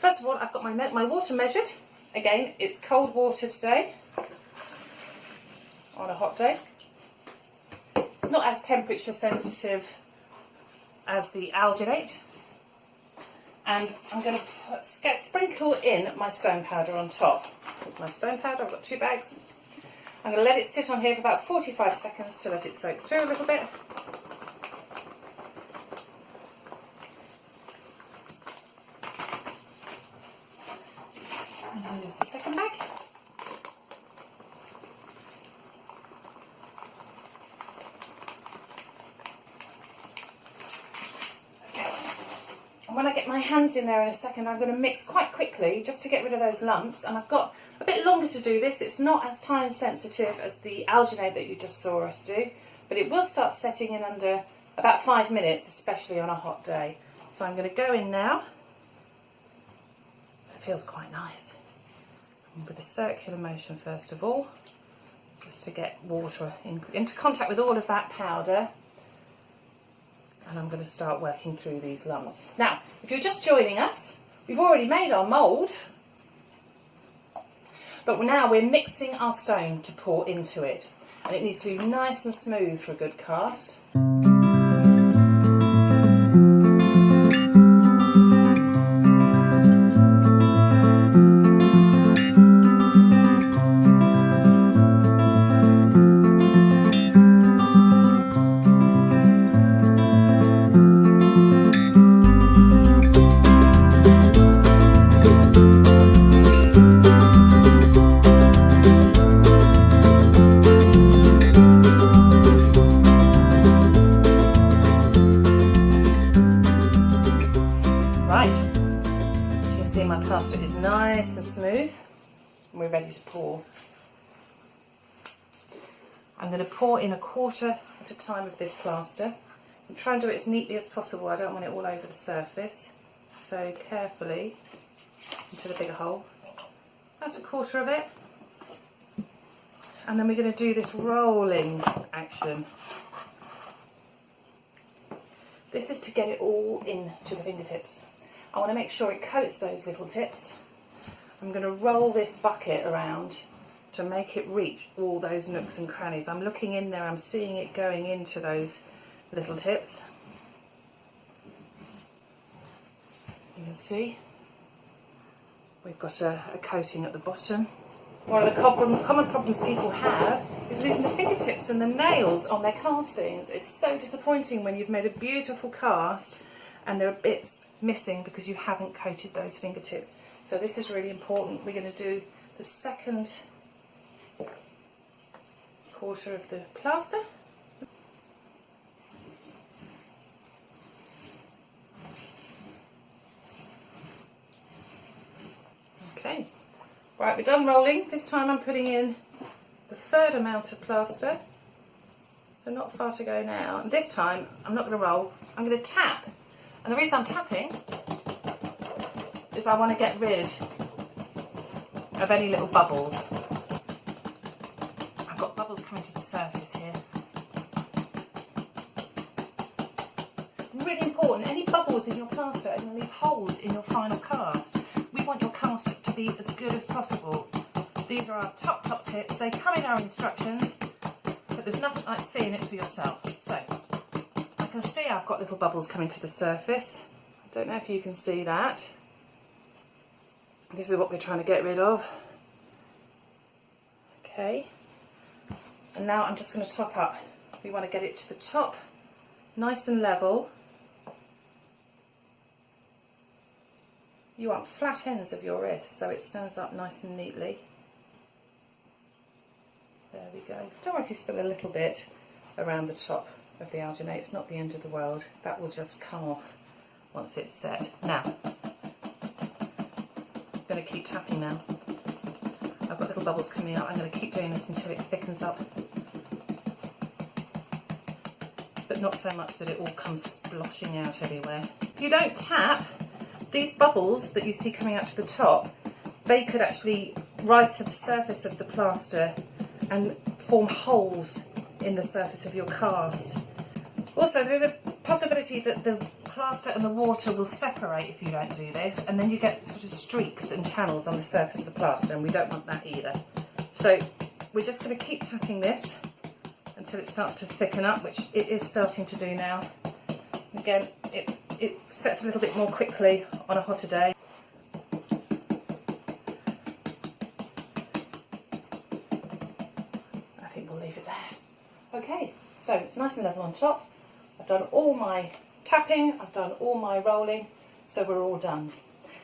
First of all, I've got my water measured. Again, it's cold water today on a hot day. It's not as temperature sensitive as the alginate. And I'm going to sprinkle in my stone powder on top. Here's my stone powder, I've got 2 bags. I'm going to let it sit on here for about 45 seconds to let it soak through a little bit. And I'll use the second bag. When I get my hands in there in a second, I'm going to mix quite quickly just to get rid of those lumps. And I've got a bit longer to do this. It's not as time sensitive as the alginate that you just saw us do, but it will start setting in under about 5 minutes, especially on a hot day. So I'm going to go in now. It feels quite nice. With a circular motion first of all, just to get water into contact with all of that powder. And I'm going to start working through these lumps. Now, if you're just joining us, we've already made our mould, but now we're mixing our stone to pour into it. And it needs to be nice and smooth for a good cast. My plaster is nice and smooth and we're ready to pour. I'm going to pour in 1/4 at a time of this plaster. I'm trying to do it as neatly as possible. I don't want it all over the surface, so carefully into the bigger hole. That's 1/4 of it, and then we're going to do this rolling action. This is to get it all into the fingertips. I want to make sure it coats those little tips. I'm going to roll this bucket around to make it reach all those nooks and crannies. I'm looking in there, I'm seeing it going into those little tips. You can see we've got a coating at the bottom. One of the common problems people have is losing the fingertips and the nails on their castings. It's so disappointing when you've made a beautiful cast and there are bits missing because you haven't coated those fingertips. So this is really important. We're going to do the second 1/4 of the plaster. Okay, right, we're done rolling. This time I'm putting in the 3rd amount of plaster, so not far to go now. And this time I'm not going to roll, I'm going to tap. And the reason I'm tapping is I want to get rid of any little bubbles. I've got bubbles coming to the surface here. Really important, any bubbles in your plaster are going to leave holes in your final cast. We want your cast to be as good as possible. These are our top tips. They come in our instructions, but there's nothing like seeing it for yourself. So, I can see I've got little bubbles coming to the surface. I don't know if you can see that. This is what we're trying to get rid of. Okay, and now I'm just going to top up. We want to get it to the top, nice and level. You want flat ends of your wrist so it stands up nice and neatly. There we go. Don't worry if you spill a little bit around the top of the alginate, it's not the end of the world. That will just come off once it's set. Now, I'm going to keep tapping now. I've got little bubbles coming out. I'm going to keep doing this until it thickens up. But not so much that it all comes sploshing out everywhere. If you don't tap, these bubbles that you see coming out to the top, they could actually rise to the surface of the plaster and form holes in the surface of your cast. Also, there's a possibility that the plaster and the water will separate if you don't do this, and then you get sort of streaks and channels on the surface of the plaster, and we don't want that either. So we're just going to keep tapping this until it starts to thicken up, which it is starting to do now. Again, it sets a little bit more quickly on a hotter day. I think we'll leave it there. Okay, so it's nice and level on top. I've done all my tapping, I've done all my rolling, so we're all done.